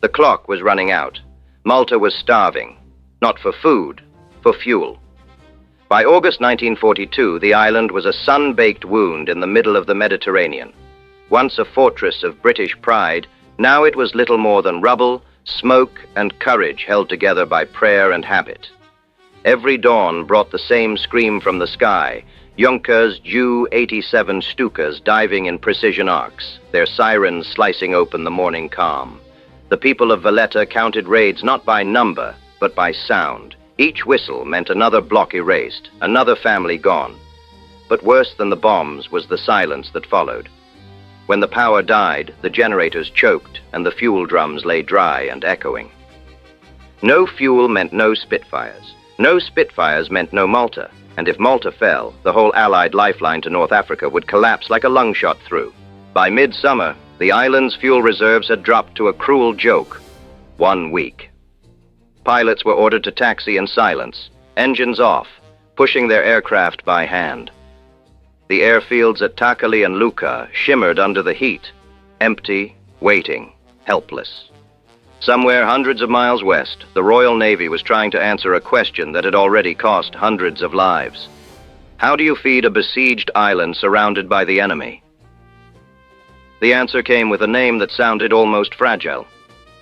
The clock was running out. Malta was starving, not for food, for fuel. By August 1942, the island was a sun-baked wound in the middle of the Mediterranean. Once a fortress of British pride, now it was little more than rubble, smoke, and courage held together by prayer and habit. Every dawn brought the same scream from the sky, Junkers Ju-87 Stukas diving in precision arcs, their sirens slicing open the morning calm. The people of Valletta counted raids not by number, but by sound. Each whistle meant another block erased, another family gone. But worse than the bombs was the silence that followed. When the power died, the generators choked and the fuel drums lay dry and echoing. No fuel meant no Spitfires. No Spitfires meant no Malta. And if Malta fell, the whole Allied lifeline to North Africa would collapse like a lung shot through. By midsummer, the island's fuel reserves had dropped to a cruel joke: 1 week. Pilots were ordered to taxi in silence, engines off, pushing their aircraft by hand. The airfields at Takali and Lucca shimmered under the heat, empty, waiting, helpless. Somewhere hundreds of miles west, the Royal Navy was trying to answer a question that had already cost hundreds of lives. How do you feed a besieged island surrounded by the enemy? The answer came with a name that sounded almost fragile: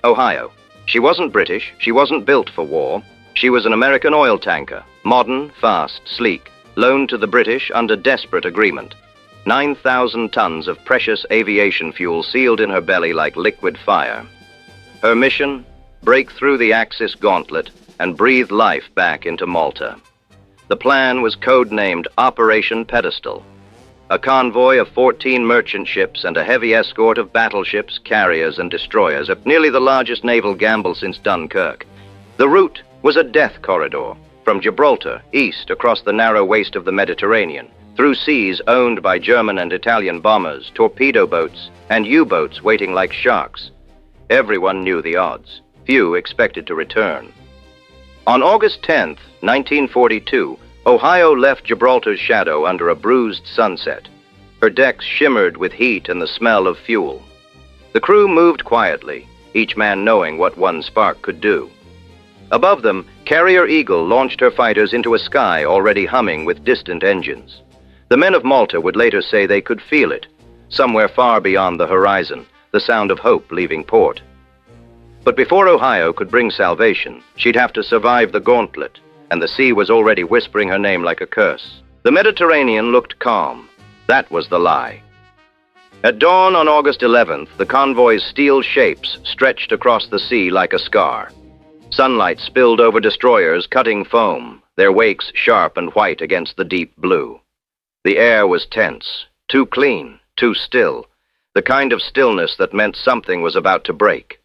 Ohio. She wasn't British, she wasn't built for war. She was an American oil tanker, modern, fast, sleek, loaned to the British under desperate agreement. 9,000 tons of precious aviation fuel sealed in her belly like liquid fire. Her mission: break through the Axis gauntlet and breathe life back into Malta. The plan was codenamed Operation Pedestal. A convoy of 14 merchant ships and a heavy escort of battleships, carriers, and destroyers, nearly the largest naval gamble since Dunkirk. The route was a death corridor, from Gibraltar east across the narrow waist of the Mediterranean, through seas owned by German and Italian bombers, torpedo boats, and U-boats waiting like sharks. Everyone knew the odds. Few expected to return. On August 10th, 1942, Ohio left Gibraltar's shadow under a bruised sunset. Her decks shimmered with heat and the smell of fuel. The crew moved quietly, each man knowing what one spark could do. Above them, Carrier Eagle launched her fighters into a sky already humming with distant engines. The men of Malta would later say they could feel it, somewhere far beyond the horizon, the sound of hope leaving port. But before Ohio could bring salvation, she'd have to survive the gauntlet, and the sea was already whispering her name like a curse. The Mediterranean looked calm. That was the lie. At dawn on August 11th, the convoy's steel shapes stretched across the sea like a scar. Sunlight spilled over destroyers, cutting foam, their wakes sharp and white against the deep blue. The air was tense, too clean, too still, the kind of stillness that meant something was about to break.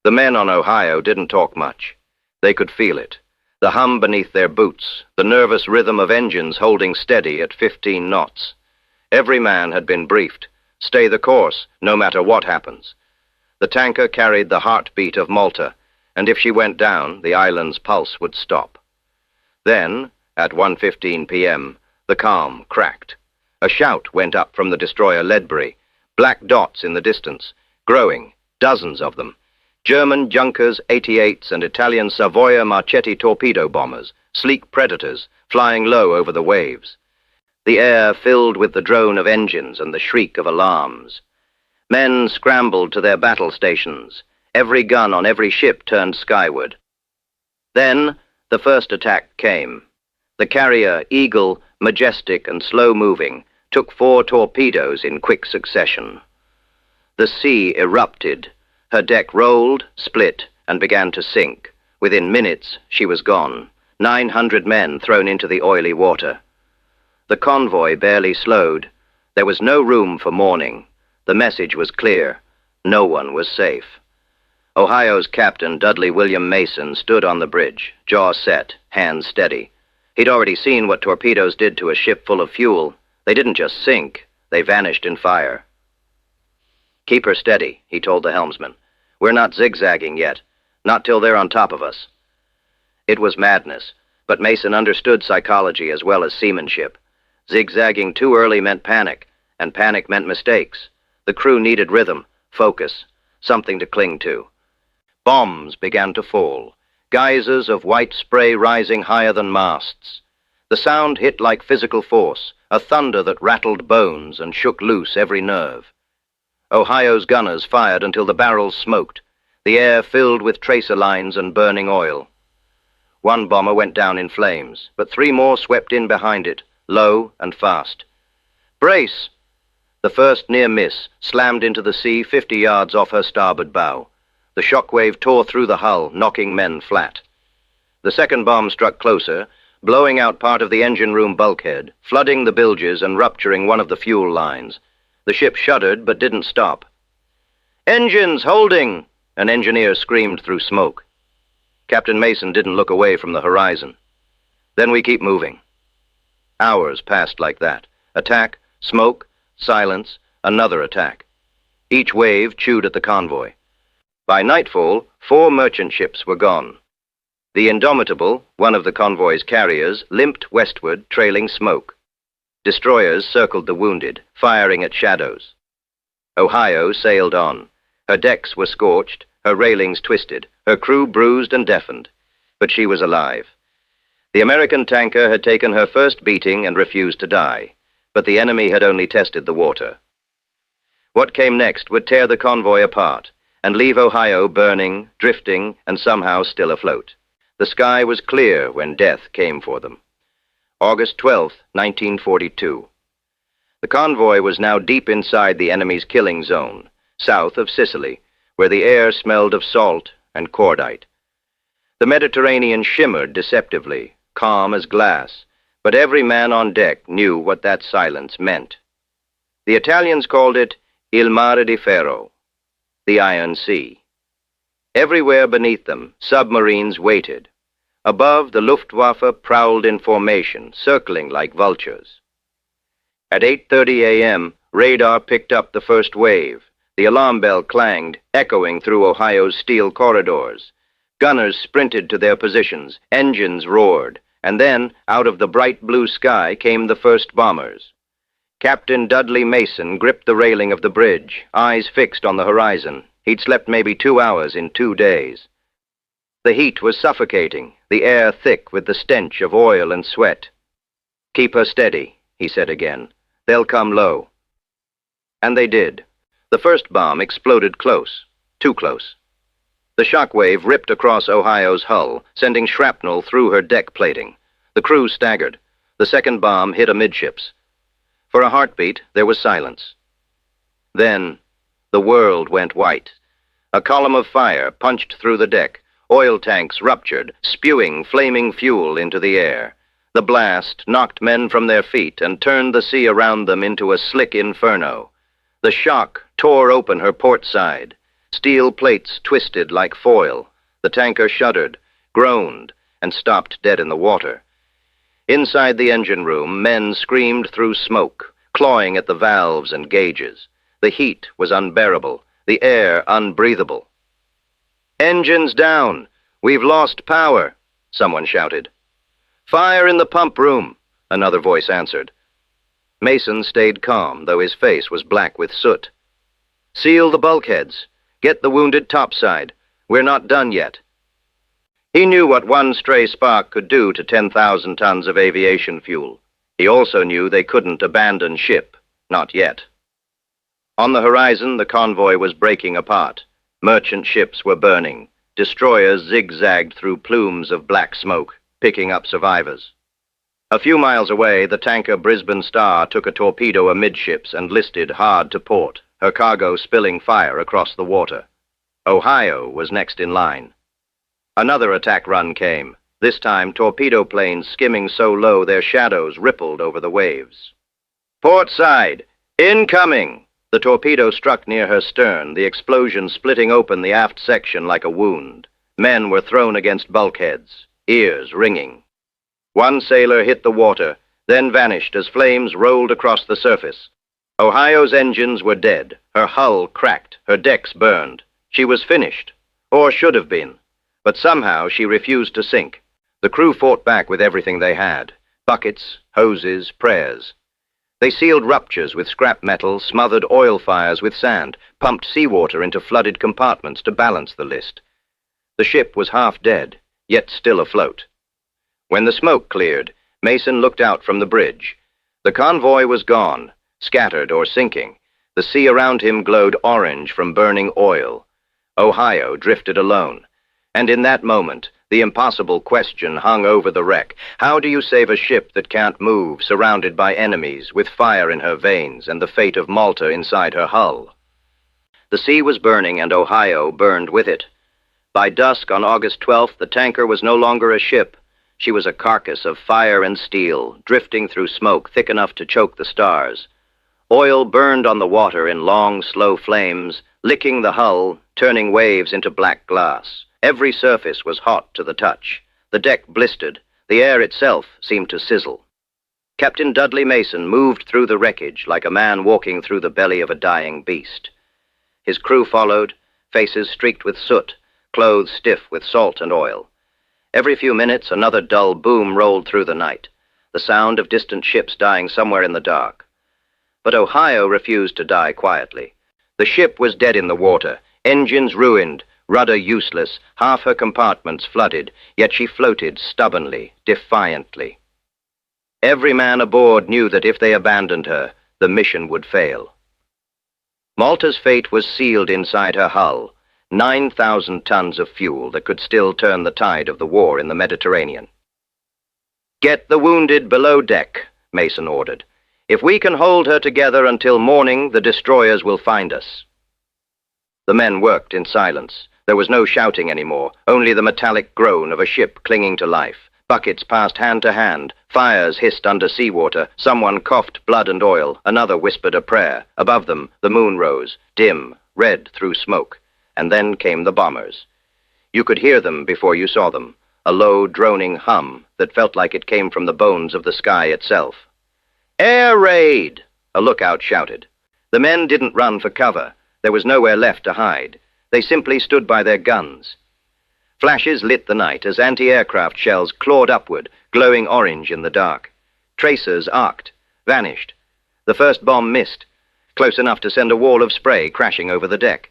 The men on Ohio didn't talk much. They could feel it. The hum beneath their boots, the nervous rhythm of engines holding steady at 15 knots. Every man had been briefed. Stay the course, no matter what happens. The tanker carried the heartbeat of Malta, and if she went down, the island's pulse would stop. Then, at 1:15 p.m., the calm cracked. A shout went up from the destroyer Ledbury. Black dots in the distance, growing, dozens of them. German Junkers 88s and Italian Savoia Marchetti torpedo bombers, sleek predators, flying low over the waves. The air filled with the drone of engines and the shriek of alarms. Men scrambled to their battle stations. Every gun on every ship turned skyward. Then the first attack came. The carrier Eagle, majestic and slow-moving, took 4 torpedoes in quick succession. The sea erupted. Her deck rolled, split, and began to sink. Within minutes, she was gone. 900 men thrown into the oily water. The convoy barely slowed. There was no room for mourning. The message was clear. No one was safe. Ohio's captain, Dudley William Mason, stood on the bridge, jaw set, hands steady. He'd already seen what torpedoes did to a ship full of fuel. They didn't just sink. They vanished in fire. "Keep her steady," he told the helmsman. "We're not zigzagging yet. Not till they're on top of us." It was madness, but Mason understood psychology as well as seamanship. Zigzagging too early meant panic, and panic meant mistakes. The crew needed rhythm, focus, something to cling to. Bombs began to fall, geysers of white spray rising higher than masts. The sound hit like physical force, a thunder that rattled bones and shook loose every nerve. Ohio's gunners fired until the barrels smoked, the air filled with tracer lines and burning oil. One bomber went down in flames, but 3 more swept in behind it, low and fast. "Brace!" The first near miss slammed into the sea 50 yards off her starboard bow. The shockwave tore through the hull, knocking men flat. The second bomb struck closer, blowing out part of the engine room bulkhead, flooding the bilges and rupturing one of the fuel lines. The ship shuddered but didn't stop. "Engines holding!" an engineer screamed through smoke. Captain Mason didn't look away from the horizon. "Then we keep moving." Hours passed like that. Attack, smoke, silence, another attack. Each wave chewed at the convoy. By nightfall, 4 merchant ships were gone. The Indomitable, one of the convoy's carriers, limped westward, trailing smoke. Destroyers circled the wounded, firing at shadows. Ohio sailed on. Her decks were scorched, her railings twisted, her crew bruised and deafened. But she was alive. The American tanker had taken her first beating and refused to die, but the enemy had only tested the water. What came next would tear the convoy apart and leave Ohio burning, drifting, and somehow still afloat. The sky was clear when death came for them. August 12, 1942. The convoy was now deep inside the enemy's killing zone, south of Sicily, where the air smelled of salt and cordite. The Mediterranean shimmered deceptively, calm as glass, but every man on deck knew what that silence meant. The Italians called it Il Mare di Ferro, the Iron Sea. Everywhere beneath them, submarines waited. Above, the Luftwaffe prowled in formation, circling like vultures. At 8:30 a.m., radar picked up the first wave. The alarm bell clanged, echoing through Ohio's steel corridors. Gunners sprinted to their positions, engines roared, and then, out of the bright blue sky, came the first bombers. Captain Dudley Mason gripped the railing of the bridge, eyes fixed on the horizon. He'd slept maybe 2 hours in 2 days. The heat was suffocating, the air thick with the stench of oil and sweat. "Keep her steady," he said again. "They'll come low." And they did. The first bomb exploded close, too close. The shockwave ripped across Ohio's hull, sending shrapnel through her deck plating. The crew staggered. The second bomb hit amidships. For a heartbeat, there was silence. Then, the world went white. A column of fire punched through the deck. Oil tanks ruptured, spewing flaming fuel into the air. The blast knocked men from their feet and turned the sea around them into a slick inferno. The shock tore open her port side. Steel plates twisted like foil. The tanker shuddered, groaned, and stopped dead in the water. Inside the engine room, men screamed through smoke, clawing at the valves and gauges. The heat was unbearable, the air unbreathable. "Engines down! We've lost power!" someone shouted. "Fire in the pump room!" another voice answered. Mason stayed calm, though his face was black with soot. "Seal the bulkheads. Get the wounded topside. We're not done yet." He knew what one stray spark could do to 10,000 tons of aviation fuel. He also knew they couldn't abandon ship, not yet. On the horizon, the convoy was breaking apart. Merchant ships were burning. Destroyers zigzagged through plumes of black smoke, picking up survivors. A few miles away, the tanker Brisbane Star took a torpedo amidships and listed hard to port, her cargo spilling fire across the water. Ohio was next in line. Another attack run came, this time torpedo planes skimming so low their shadows rippled over the waves. "Port side! Incoming!" The torpedo struck near her stern, the explosion splitting open the aft section like a wound. Men were thrown against bulkheads, ears ringing. One sailor hit the water, then vanished as flames rolled across the surface. Ohio's engines were dead, her hull cracked, her decks burned. She was finished, or should have been, but somehow she refused to sink. The crew fought back with everything they had: buckets, hoses, prayers. They sealed ruptures with scrap metal, smothered oil fires with sand, pumped seawater into flooded compartments to balance the list. The ship was half dead, yet still afloat. When the smoke cleared, Mason looked out from the bridge. The convoy was gone, scattered or sinking. The sea around him glowed orange from burning oil. Ohio drifted alone. And in that moment, the impossible question hung over the wreck. How do you save a ship that can't move, surrounded by enemies, with fire in her veins and the fate of Malta inside her hull? The sea was burning and Ohio burned with it. By dusk on August 12th, the tanker was no longer a ship. She was a carcass of fire and steel, drifting through smoke thick enough to choke the stars. Oil burned on the water in long, slow flames, licking the hull, turning waves into black glass. Every surface was hot to the touch. The deck blistered. The air itself seemed to sizzle. Captain Dudley Mason moved through the wreckage like a man walking through the belly of a dying beast. His crew followed, faces streaked with soot, clothes stiff with salt and oil. Every few minutes, another dull boom rolled through the night, the sound of distant ships dying somewhere in the dark. But Ohio refused to die quietly. The ship was dead in the water, engines ruined, rudder useless, half her compartments flooded, yet she floated stubbornly, defiantly. Every man aboard knew that if they abandoned her, the mission would fail. Malta's fate was sealed inside her hull, 9,000 tons of fuel that could still turn the tide of the war in the Mediterranean. "Get the wounded below deck," Mason ordered. "If we can hold her together until morning, the destroyers will find us." The men worked in silence. There was no shouting anymore, only the metallic groan of a ship clinging to life. Buckets passed hand to hand, fires hissed under seawater, someone coughed blood and oil, another whispered a prayer. Above them, the moon rose, dim, red through smoke. And then came the bombers. You could hear them before you saw them, a low, droning hum that felt like it came from the bones of the sky itself. "Air raid!" a lookout shouted. The men didn't run for cover. There was nowhere left to hide. They simply stood by their guns. Flashes lit the night as anti-aircraft shells clawed upward, glowing orange in the dark. Tracers arced, vanished. The first bomb missed, close enough to send a wall of spray crashing over the deck.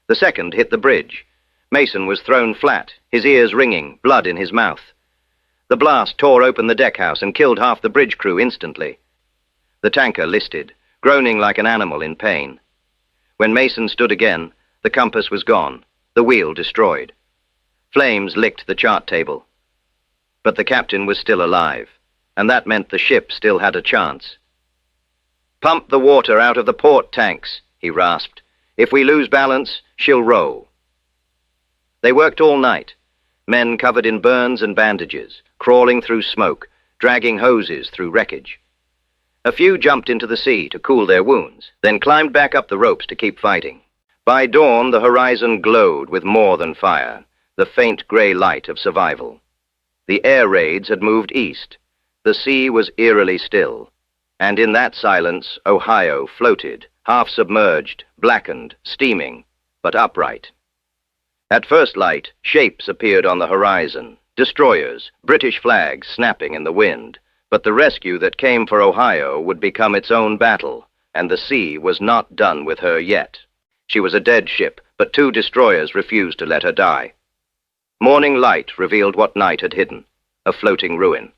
The second hit the bridge. Mason was thrown flat, his ears ringing, blood in his mouth. The blast tore open the deckhouse and killed half the bridge crew instantly. The tanker listed, groaning like an animal in pain. When Mason stood again, the compass was gone, the wheel destroyed. Flames licked the chart table. But the captain was still alive, and that meant the ship still had a chance. "Pump the water out of the port tanks," he rasped. "If we lose balance, she'll roll." They worked all night, men covered in burns and bandages, crawling through smoke, dragging hoses through wreckage. A few jumped into the sea to cool their wounds, then climbed back up the ropes to keep fighting. By dawn, the horizon glowed with more than fire, the faint gray light of survival. The air raids had moved east. The sea was eerily still, and in that silence, Ohio floated, half submerged, blackened, steaming, but upright. At first light, shapes appeared on the horizon, destroyers, British flags snapping in the wind. But the rescue that came for Ohio would become its own battle, and the sea was not done with her yet. She was a dead ship, but 2 destroyers refused to let her die. Morning light revealed what night had hidden, a floating ruin.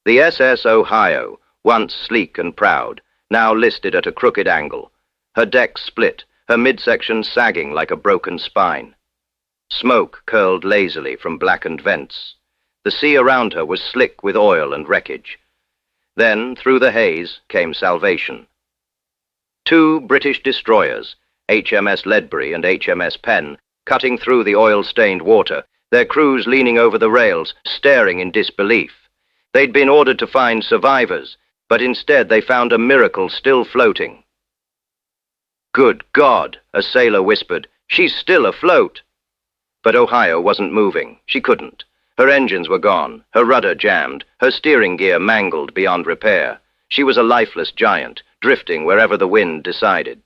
The SS Ohio, once sleek and proud, now listed at a crooked angle, her deck split, her midsection sagging like a broken spine. Smoke curled lazily from blackened vents. The sea around her was slick with oil and wreckage. Then, through the haze, came salvation. 2 British destroyers, HMS Ledbury and HMS Penn, cutting through the oil-stained water, their crews leaning over the rails, staring in disbelief. They'd been ordered to find survivors, but instead they found a miracle still floating. "Good God," a sailor whispered, "she's still afloat." But Ohio wasn't moving. She couldn't. Her engines were gone, her rudder jammed, her steering gear mangled beyond repair. She was a lifeless giant, drifting wherever the wind decided.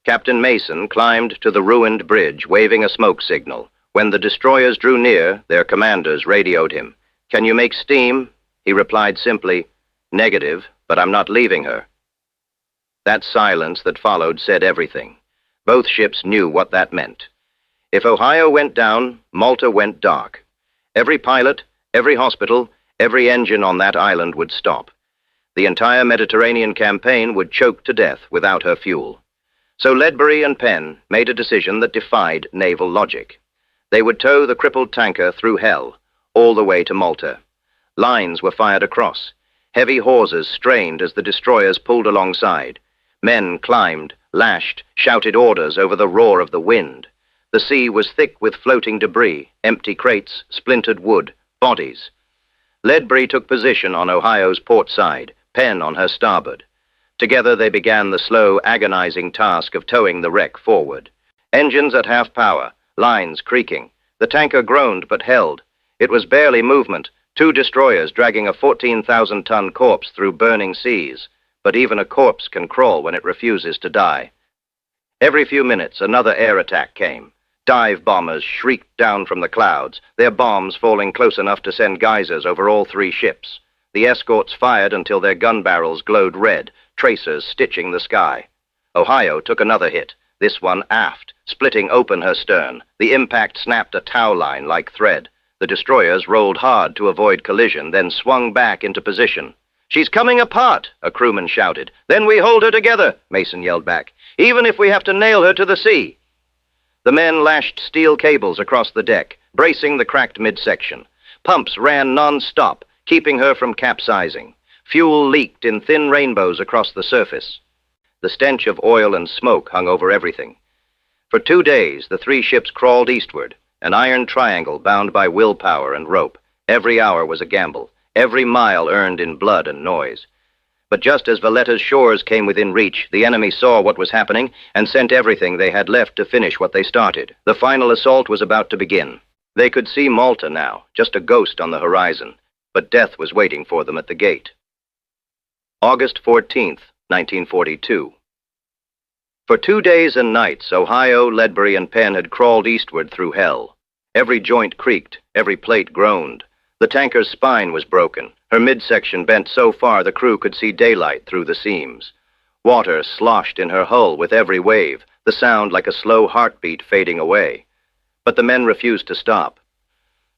Captain Mason climbed to the ruined bridge, waving a smoke signal. When the destroyers drew near, their commanders radioed him. "Can you make steam?" He replied simply, "Negative, but I'm not leaving her." That silence that followed said everything. Both ships knew what that meant. If Ohio went down, Malta went dark. Every pilot, every hospital, every engine on that island would stop. The entire Mediterranean campaign would choke to death without her fuel. So Ledbury and Penn made a decision that defied naval logic. They would tow the crippled tanker through hell, all the way to Malta. Lines were fired across. Heavy hawsers strained as the destroyers pulled alongside. Men climbed, lashed, shouted orders over the roar of the wind. The sea was thick with floating debris, empty crates, splintered wood, bodies. Ledbury took position on Ohio's port side, Penn on her starboard. Together they began the slow, agonizing task of towing the wreck forward. Engines at half power, lines creaking. The tanker groaned but held. It was barely movement, 2 destroyers dragging a 14,000-ton corpse through burning seas. But even a corpse can crawl when it refuses to die. Every few minutes, another air attack came. Dive bombers shrieked down from the clouds, their bombs falling close enough to send geysers over all 3 ships. The escorts fired until their gun barrels glowed red, tracers stitching the sky. Ohio took another hit, this one aft, splitting open her stern. The impact snapped a tow line like thread. The destroyers rolled hard to avoid collision, then swung back into position. "She's coming apart," a crewman shouted. "Then we hold her together," Mason yelled back, "even if we have to nail her to the sea." The men lashed steel cables across the deck, bracing the cracked midsection. Pumps ran non-stop, keeping her from capsizing. Fuel leaked in thin rainbows across the surface. The stench of oil and smoke hung over everything. For 2 days, the 3 ships crawled eastward, an iron triangle bound by willpower and rope. Every hour was a gamble, every mile earned in blood and noise. But just as Valletta's shores came within reach, the enemy saw what was happening and sent everything they had left to finish what they started. The final assault was about to begin. They could see Malta now, just a ghost on the horizon, but death was waiting for them at the gate. August 14th, 1942. For 2 days and nights, Ohio, Ledbury, and Penn had crawled eastward through hell. Every joint creaked, every plate groaned. The tanker's spine was broken, her midsection bent so far the crew could see daylight through the seams. Water sloshed in her hull with every wave, the sound like a slow heartbeat fading away. But the men refused to stop.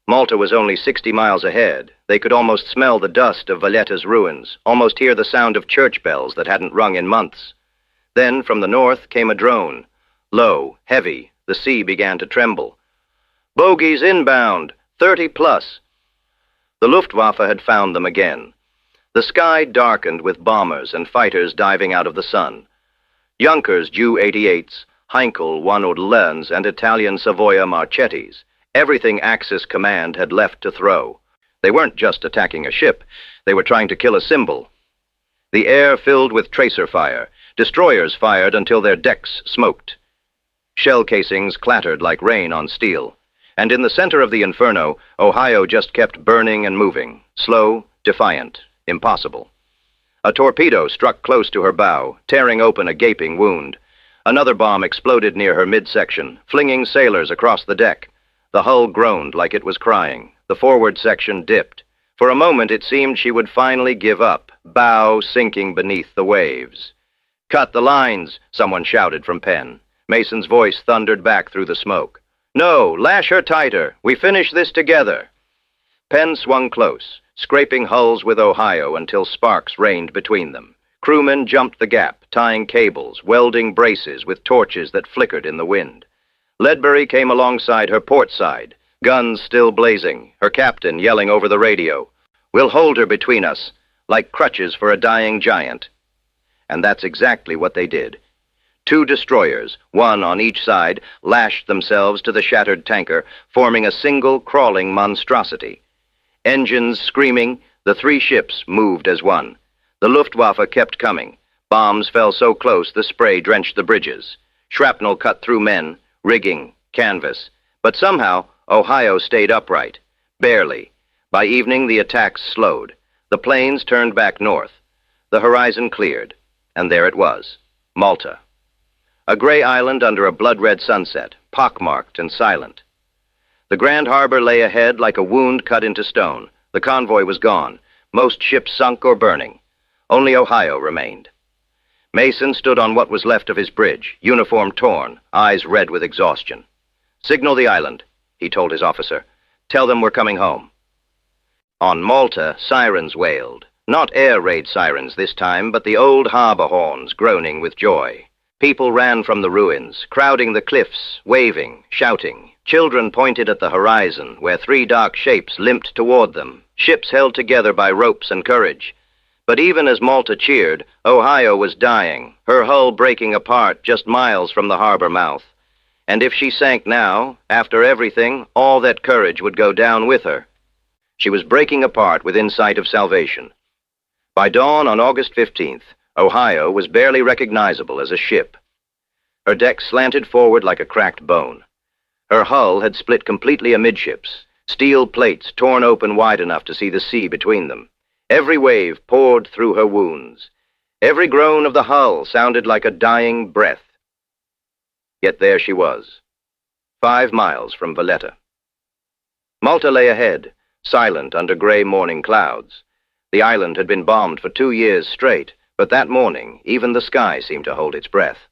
Malta was only 60 miles ahead. They could almost smell the dust of Valletta's ruins, almost hear the sound of church bells that hadn't rung in months. Then, from the north, came a drone. Low, heavy, the sea began to tremble. "Bogies inbound, 30 plus. The Luftwaffe had found them again. The sky darkened with bombers and fighters diving out of the sun. Junkers Ju-88s, Heinkel 111s, and Italian Savoia Marchettis. Everything Axis Command had left to throw. They weren't just attacking a ship. They were trying to kill a symbol. The air filled with tracer fire. Destroyers fired until their decks smoked. Shell casings clattered like rain on steel. And in the center of the inferno, Ohio just kept burning and moving. Slow, defiant, impossible. A torpedo struck close to her bow, tearing open a gaping wound. Another bomb exploded near her midsection, flinging sailors across the deck. The hull groaned like it was crying. The forward section dipped. For a moment it seemed she would finally give up, bow sinking beneath the waves. "Cut the lines," someone shouted from Penn. Mason's voice thundered back through the smoke. "No, lash her tighter. We finish this together." Penn swung close, scraping hulls with Ohio until sparks rained between them. Crewmen jumped the gap, tying cables, welding braces with torches that flickered in the wind. Ledbury came alongside her port side, guns still blazing, her captain yelling over the radio, "We'll hold her between us, like crutches for a dying giant." And that's exactly what they did. 2 destroyers, 1 on each side, lashed themselves to the shattered tanker, forming a single crawling monstrosity. Engines screaming, the 3 ships moved as one. The Luftwaffe kept coming. Bombs fell so close the spray drenched the bridges. Shrapnel cut through men, rigging, canvas. But somehow, Ohio stayed upright. Barely. By evening, the attacks slowed. The planes turned back north. The horizon cleared. And there it was, Malta. A gray island under a blood-red sunset, pockmarked and silent. The Grand Harbor lay ahead like a wound cut into stone. The convoy was gone. Most ships sunk or burning. Only Ohio remained. Mason stood on what was left of his bridge, uniform torn, eyes red with exhaustion. "Signal the island," he told his officer. "Tell them we're coming home." On Malta, sirens wailed. Not air raid sirens this time, but the old harbor horns groaning with joy. People ran from the ruins, crowding the cliffs, waving, shouting. Children pointed at the horizon, where three dark shapes limped toward them, ships held together by ropes and courage. But even as Malta cheered, Ohio was dying, her hull breaking apart just miles from the harbor mouth. And if she sank now, after everything, all that courage would go down with her. She was breaking apart within sight of salvation. By dawn on August 15th, Ohio was barely recognizable as a ship. Her deck slanted forward like a cracked bone. Her hull had split completely amidships, steel plates torn open wide enough to see the sea between them. Every wave poured through her wounds. Every groan of the hull sounded like a dying breath. Yet there she was, 5 miles from Valletta. Malta lay ahead, silent under gray morning clouds. The island had been bombed for 2 years straight, but that morning even the sky seemed to hold its breath.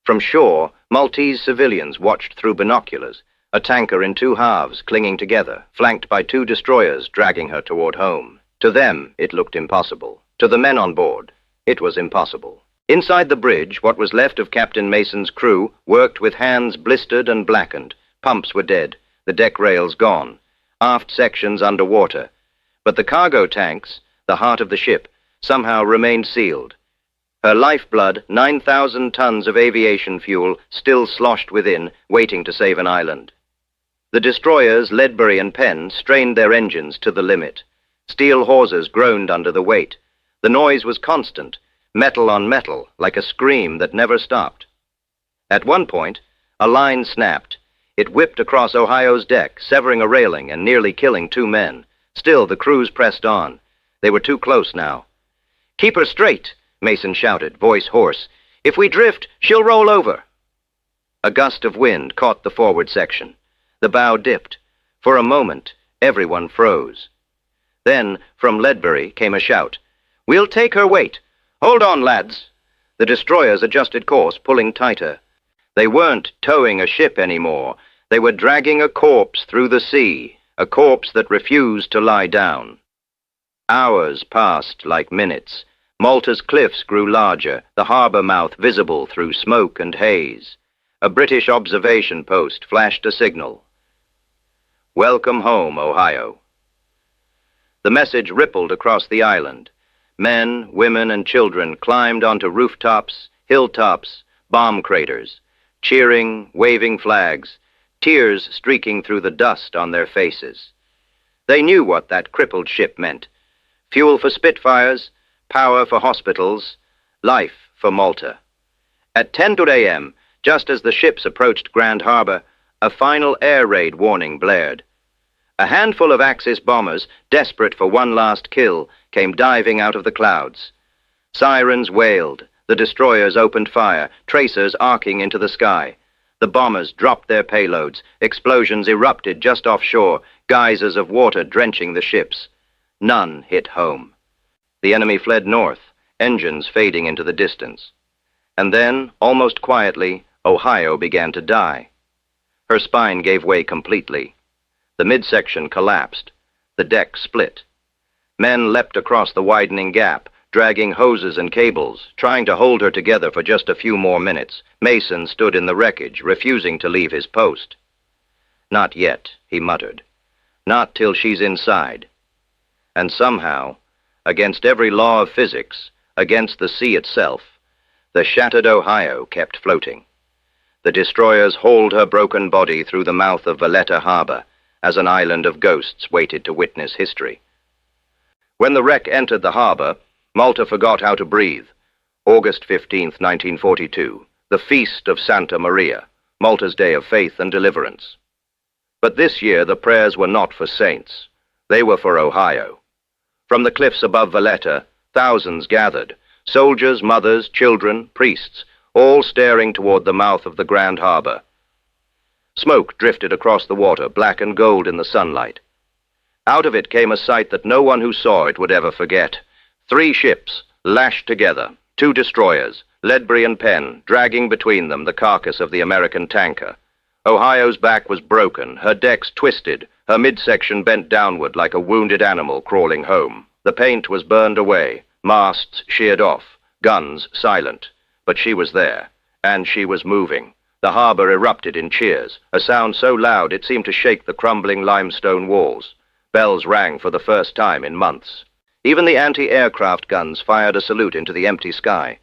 From shore, Maltese civilians watched through binoculars, a tanker in 2 halves clinging together, flanked by 2 destroyers dragging her toward home. To them, it looked impossible. To the men on board, it was impossible. Inside the bridge, what was left of Captain Mason's crew worked with hands blistered and blackened. Pumps were dead, the deck rails gone, aft sections underwater. But the cargo tanks, the heart of the ship, somehow remained sealed. Her lifeblood, 9,000 tons of aviation fuel, still sloshed within, waiting to save an island. The destroyers, Ledbury and Penn, strained their engines to the limit. Steel hawsers groaned under the weight. The noise was constant, metal on metal, like a scream that never stopped. At one point, a line snapped. It whipped across Ohio's deck, severing a railing and nearly killing 2 men. Still, the crews pressed on. They were too close now. "Keep her straight," Mason shouted, voice hoarse. "If we drift, she'll roll over." A gust of wind caught the forward section. The bow dipped. For a moment, everyone froze. Then, from Ledbury, came a shout. "We'll take her weight. Hold on, lads." The destroyers adjusted course, pulling tighter. They weren't towing a ship anymore. They were dragging a corpse through the sea, a corpse that refused to lie down. Hours passed like minutes. Malta's cliffs grew larger, the harbor mouth visible through smoke and haze. A British observation post flashed a signal. "Welcome home, Ohio." The message rippled across the island. Men, women, and children climbed onto rooftops, hilltops, bomb craters, cheering, waving flags, tears streaking through the dust on their faces. They knew what that crippled ship meant. Fuel for Spitfires, power for hospitals, life for Malta. At 10 a.m., just as the ships approached Grand Harbor, a final air raid warning blared. A handful of Axis bombers, desperate for one last kill, came diving out of the clouds. Sirens wailed. The destroyers opened fire, tracers arcing into the sky. The bombers dropped their payloads. Explosions erupted just offshore, geysers of water drenching the ships. None hit home. The enemy fled north, engines fading into the distance. And then, almost quietly, Ohio began to die. Her spine gave way completely. The midsection collapsed. The deck split. Men leapt across the widening gap, dragging hoses and cables, trying to hold her together for just a few more minutes. Mason stood in the wreckage, refusing to leave his post. "Not yet," he muttered. "Not till she's inside." And somehow, against every law of physics, against the sea itself, the shattered Ohio kept floating. The destroyers hauled her broken body through the mouth of Valletta Harbor as an island of ghosts waited to witness history. When the wreck entered the harbor, Malta forgot how to breathe. August 15th, 1942, the feast of Santa Maria, Malta's day of faith and deliverance. But this year the prayers were not for saints. They were for Ohio. From the cliffs above Valletta, thousands gathered, soldiers, mothers, children, priests, all staring toward the mouth of the Grand Harbor. Smoke drifted across the water, black and gold in the sunlight. Out of it came a sight that no one who saw it would ever forget. 3 ships, lashed together, 2 destroyers, Ledbury and Penn, dragging between them the carcass of the American tanker. Ohio's back was broken, her decks twisted, her midsection bent downward like a wounded animal crawling home. The paint was burned away, masts sheared off, guns silent. But she was there, and she was moving. The harbor erupted in cheers, a sound so loud it seemed to shake the crumbling limestone walls. Bells rang for the first time in months. Even the anti-aircraft guns fired a salute into the empty sky.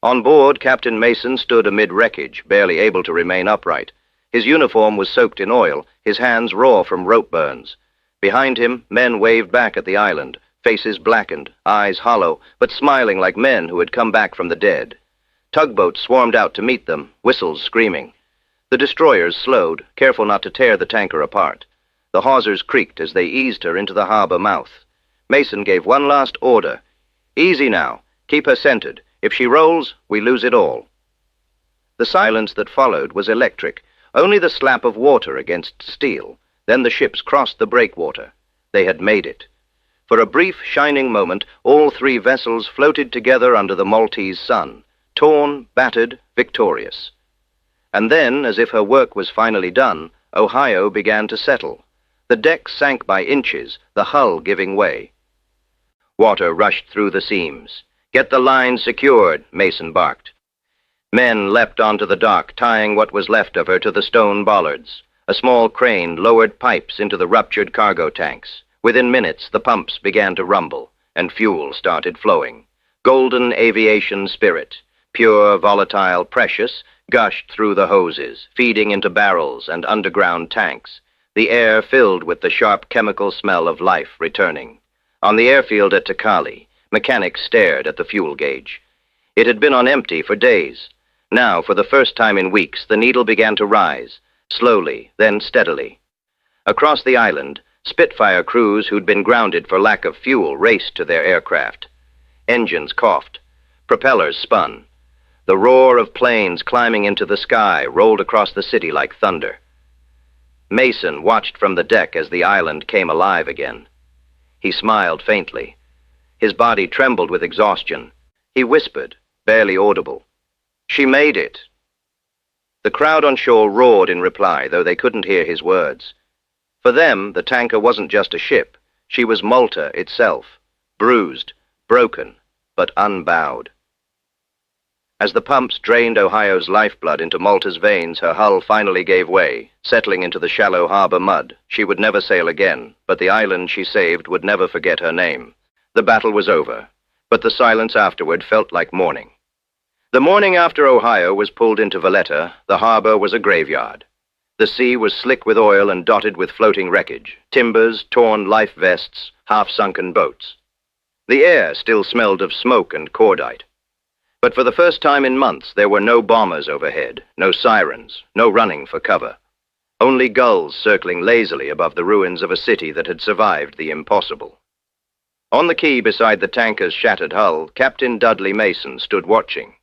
On board, Captain Mason stood amid wreckage, barely able to remain upright. His uniform was soaked in oil, his hands raw from rope burns. Behind him, men waved back at the island, faces blackened, eyes hollow, but smiling like men who had come back from the dead. Tugboats swarmed out to meet them, whistles screaming. The destroyers slowed, careful not to tear the tanker apart. The hawsers creaked as they eased her into the harbor mouth. Mason gave one last order. "Easy now. Keep her centered. If she rolls, we lose it all." The silence that followed was electric. Only the slap of water against steel. Then the ships crossed the breakwater. They had made it. For a brief, shining moment, all three vessels floated together under the Maltese sun, torn, battered, victorious. And then, as if her work was finally done, Ohio began to settle. The deck sank by inches, the hull giving way. Water rushed through the seams. "Get the line secured," Mason barked. Men leapt onto the dock, tying what was left of her to the stone bollards. A small crane lowered pipes into the ruptured cargo tanks. Within minutes, the pumps began to rumble, and fuel started flowing. Golden aviation spirit, pure, volatile, precious, gushed through the hoses, feeding into barrels and underground tanks. The air filled with the sharp chemical smell of life returning. On the airfield at Takali, mechanics stared at the fuel gauge. It had been on empty for days. Now, for the first time in weeks, the needle began to rise, slowly, then steadily. Across the island, Spitfire crews who'd been grounded for lack of fuel raced to their aircraft. Engines coughed. Propellers spun. The roar of planes climbing into the sky rolled across the city like thunder. Mason watched from the deck as the island came alive again. He smiled faintly. His body trembled with exhaustion. He whispered, barely audible, "She made it." The crowd on shore roared in reply, though they couldn't hear his words. For them, the tanker wasn't just a ship. She was Malta itself, bruised, broken, but unbowed. As the pumps drained Ohio's lifeblood into Malta's veins, her hull finally gave way, settling into the shallow harbor mud. She would never sail again, but the island she saved would never forget her name. The battle was over, but the silence afterward felt like mourning. The morning after Ohio was pulled into Valletta, the harbor was a graveyard. The sea was slick with oil and dotted with floating wreckage, timbers, torn life vests, half-sunken boats. The air still smelled of smoke and cordite. But for the first time in months, there were no bombers overhead, no sirens, no running for cover. Only gulls circling lazily above the ruins of a city that had survived the impossible. On the quay beside the tanker's shattered hull, Captain Dudley Mason stood watching.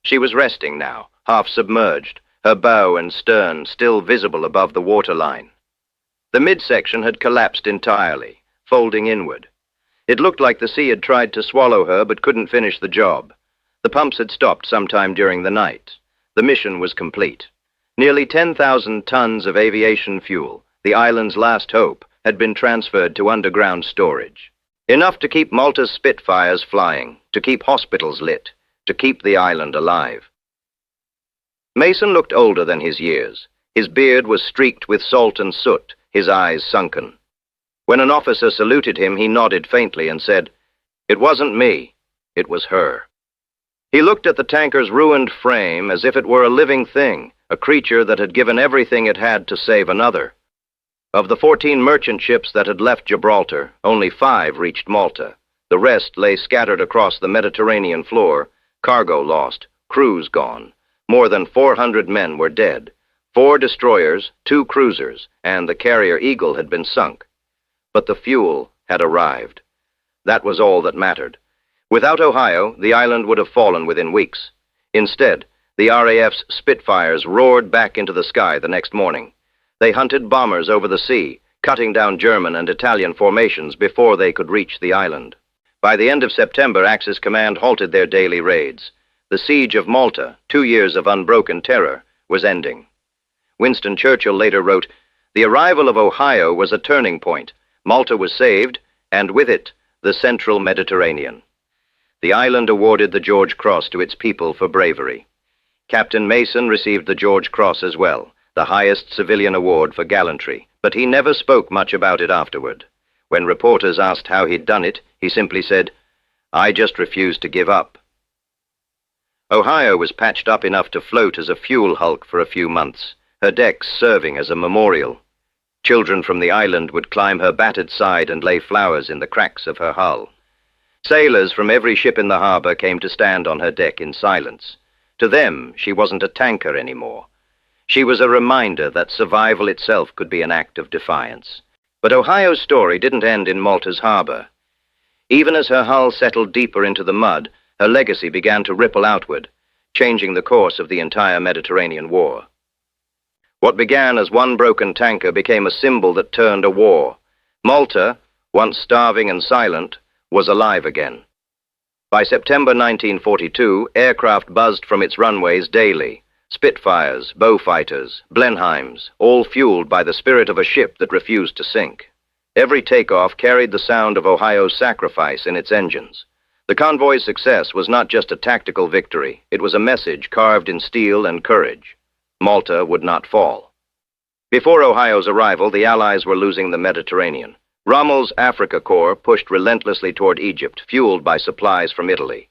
She was resting now, half submerged, her bow and stern still visible above the waterline. The midsection had collapsed entirely, folding inward. It looked like the sea had tried to swallow her but couldn't finish the job. The pumps had stopped sometime during the night. The mission was complete. Nearly 10,000 tons of aviation fuel, the island's last hope, had been transferred to underground storage. Enough to keep Malta's Spitfires flying, to keep hospitals lit, to keep the island alive. Mason looked older than his years. His beard was streaked with salt and soot, his eyes sunken. When an officer saluted him, he nodded faintly and said, "It wasn't me, it was her." He looked at the tanker's ruined frame as if it were a living thing, a creature that had given everything it had to save another. Of the 14 merchant ships that had left Gibraltar, only 5 reached Malta. The rest lay scattered across the Mediterranean floor, cargo lost, crews gone. More than 400 men were dead. 4 destroyers, 2 cruisers, and the carrier Eagle had been sunk. But the fuel had arrived. That was all that mattered. Without Ohio, the island would have fallen within weeks. Instead, the RAF's Spitfires roared back into the sky the next morning. They hunted bombers over the sea, cutting down German and Italian formations before they could reach the island. By the end of September, Axis Command halted their daily raids. The siege of Malta, 2 years of unbroken terror, was ending. Winston Churchill later wrote, "The arrival of Ohio was a turning point. Malta was saved, and with it, the central Mediterranean." The island awarded the George Cross to its people for bravery. Captain Mason received the George Cross as well, the highest civilian award for gallantry, but he never spoke much about it afterward. When reporters asked how he'd done it, he simply said, "I just refused to give up." Ohio was patched up enough to float as a fuel hulk for a few months, her decks serving as a memorial. Children from the island would climb her battered side and lay flowers in the cracks of her hull. Sailors from every ship in the harbor came to stand on her deck in silence. To them, she wasn't a tanker anymore. She was a reminder that survival itself could be an act of defiance. But Ohio's story didn't end in Malta's harbor. Even as her hull settled deeper into the mud, her legacy began to ripple outward, changing the course of the entire Mediterranean War. What began as one broken tanker became a symbol that turned a war. Malta, once starving and silent, was alive again. By September 1942, aircraft buzzed from its runways daily. Spitfires, Beaufighters, Blenheims, all fueled by the spirit of a ship that refused to sink. Every takeoff carried the sound of Ohio's sacrifice in its engines. The convoy's success was not just a tactical victory, it was a message carved in steel and courage. Malta would not fall. Before Ohio's arrival, the Allies were losing the Mediterranean. Rommel's Africa Corps pushed relentlessly toward Egypt, fueled by supplies from Italy.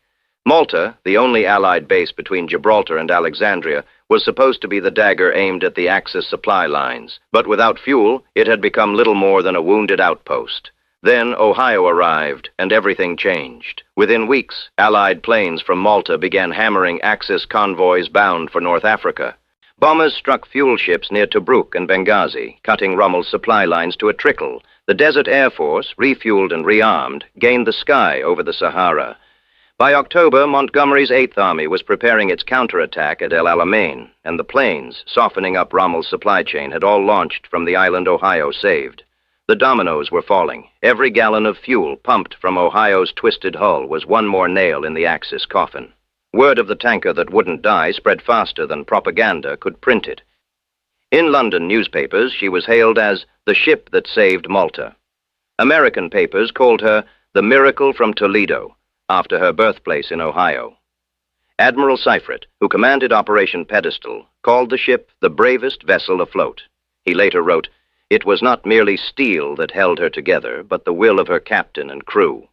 Malta, the only Allied base between Gibraltar and Alexandria, was supposed to be the dagger aimed at the Axis supply lines, but without fuel, it had become little more than a wounded outpost. Then Ohio arrived, and everything changed. Within weeks, Allied planes from Malta began hammering Axis convoys bound for North Africa. Bombers struck fuel ships near Tobruk and Benghazi, cutting Rommel's supply lines to a trickle. The Desert Air Force, refueled and rearmed, gained the sky over the Sahara. By October, Montgomery's Eighth Army was preparing its counterattack at El Alamein, and the planes, softening up Rommel's supply chain, had all launched from the island Ohio saved. The dominoes were falling. Every gallon of fuel pumped from Ohio's twisted hull was one more nail in the Axis coffin. Word of the tanker that wouldn't die spread faster than propaganda could print it. In London newspapers, she was hailed as the ship that saved Malta. American papers called her the Miracle from Toledo, after her birthplace in Ohio. Admiral Seifert, who commanded Operation Pedestal, called the ship the bravest vessel afloat. He later wrote, "It was not merely steel that held her together, but the will of her captain and crew."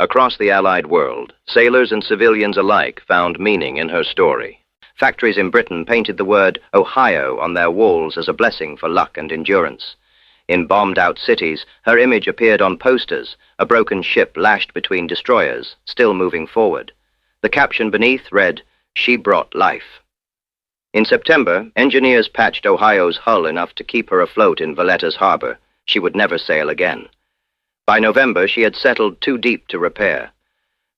Across the Allied world, sailors and civilians alike found meaning in her story. Factories in Britain painted the word Ohio on their walls as a blessing for luck and endurance. In bombed-out cities, her image appeared on posters, a broken ship lashed between destroyers, still moving forward. The caption beneath read, "She brought life." In September, engineers patched Ohio's hull enough to keep her afloat in Valletta's harbor. She would never sail again. By November, she had settled too deep to repair.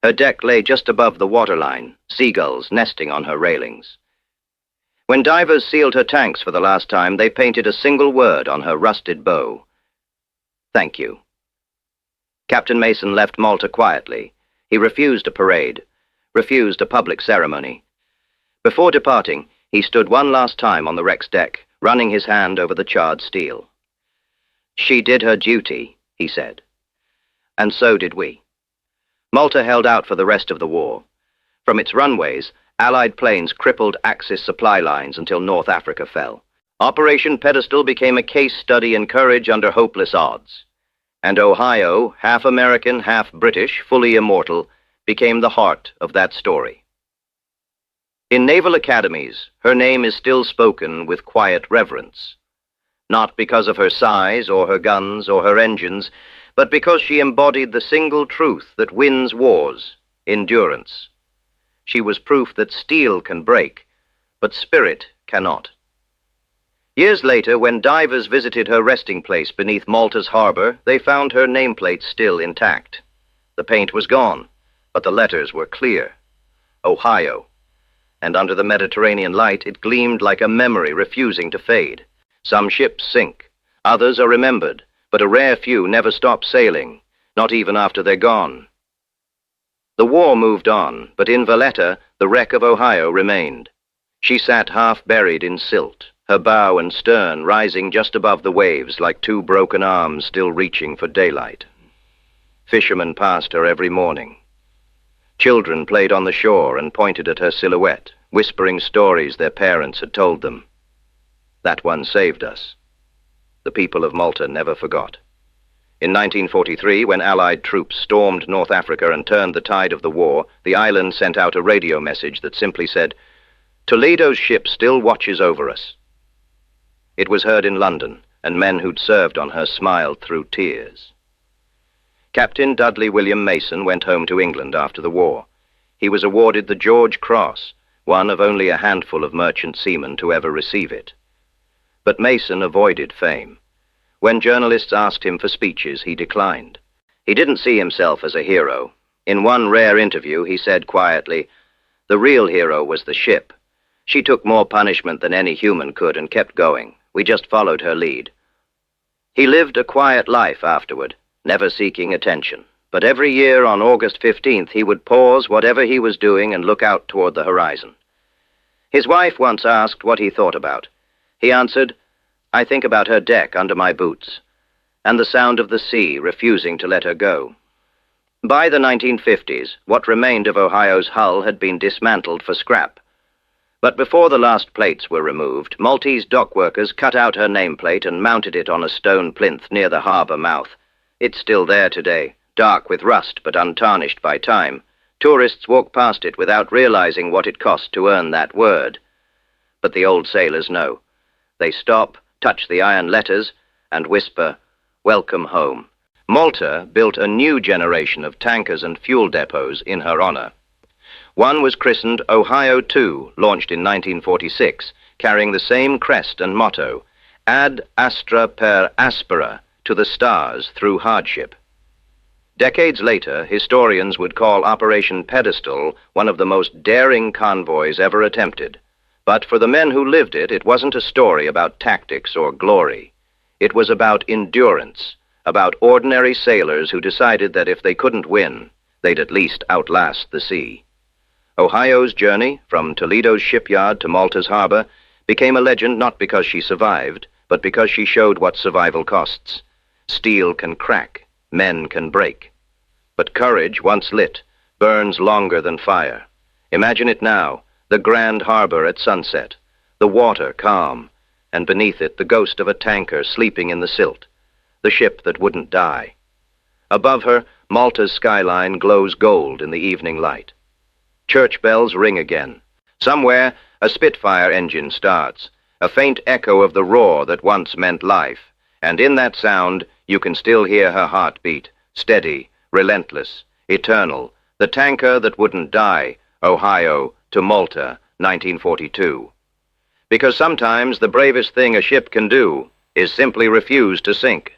Her deck lay just above the waterline, seagulls nesting on her railings. When divers sealed her tanks for the last time, they painted a single word on her rusted bow: "Thank you." Captain Mason left Malta quietly. He refused a parade, refused a public ceremony. Before departing, he stood one last time on the wreck's deck, running his hand over the charred steel. "She did her duty," he said. And so did we. Malta held out for the rest of the war. From its runways, Allied planes crippled Axis supply lines until North Africa fell. Operation Pedestal became a case study in courage under hopeless odds. And Ohio, half American, half British, fully immortal, became the heart of that story. In naval academies, her name is still spoken with quiet reverence. Not because of her size or her guns or her engines, but because she embodied the single truth that wins wars: endurance. She was proof that steel can break, but spirit cannot. Years later, when divers visited her resting place beneath Malta's harbor, they found her nameplate still intact. The paint was gone, but the letters were clear: Ohio. And under the Mediterranean light, it gleamed like a memory refusing to fade. Some ships sink, others are remembered, but a rare few never stop sailing, not even after they're gone. The war moved on, but in Valletta, the wreck of Ohio remained. She sat half buried in silt, her bow and stern rising just above the waves like two broken arms still reaching for daylight. Fishermen passed her every morning. Children played on the shore and pointed at her silhouette, whispering stories their parents had told them. That one saved us. The people of Malta never forgot. In 1943, when Allied troops stormed North Africa and turned the tide of the war, the island sent out a radio message that simply said, "Toledo's ship still watches over us." It was heard in London, and men who'd served on her smiled through tears. Captain Dudley William Mason went home to England after the war. He was awarded the George Cross, one of only a handful of merchant seamen to ever receive it. But Mason avoided fame. When journalists asked him for speeches, he declined. He didn't see himself as a hero. In one rare interview, he said quietly, "The real hero was the ship. She took more punishment than any human could and kept going. We just followed her lead." He lived a quiet life afterward, never seeking attention. But every year on August 15th, he would pause whatever he was doing and look out toward the horizon. His wife once asked what he thought about. He answered, "I think about her deck under my boots, and the sound of the sea refusing to let her go." By the 1950s, what remained of Ohio's hull had been dismantled for scrap. But before the last plates were removed, Maltese dockworkers cut out her nameplate and mounted it on a stone plinth near the harbor mouth. It's still there today, dark with rust but untarnished by time. Tourists walk past it without realizing what it cost to earn that word. But the old sailors know. They stop, touch the iron letters, and whisper, "Welcome home." Malta built a new generation of tankers and fuel depots in her honor. One was christened Ohio II, launched in 1946, carrying the same crest and motto, "Ad astra per aspera," to the stars through hardship. Decades later, historians would call Operation Pedestal one of the most daring convoys ever attempted. But for the men who lived it, it wasn't a story about tactics or glory. It was about endurance, about ordinary sailors who decided that if they couldn't win, they'd at least outlast the sea. Ohio's journey, from Toledo's shipyard to Malta's harbor, became a legend not because she survived, but because she showed what survival costs. Steel can crack, men can break. But courage, once lit, burns longer than fire. Imagine it now, the grand harbor at sunset, the water calm, and beneath it the ghost of a tanker sleeping in the silt, the ship that wouldn't die. Above her, Malta's skyline glows gold in the evening light. Church bells ring again. Somewhere, a Spitfire engine starts, a faint echo of the roar that once meant life, and in that sound, you can still hear her heartbeat, steady, relentless, eternal, the tanker that wouldn't die, Ohio to Malta, 1942. Because sometimes the bravest thing a ship can do is simply refuse to sink.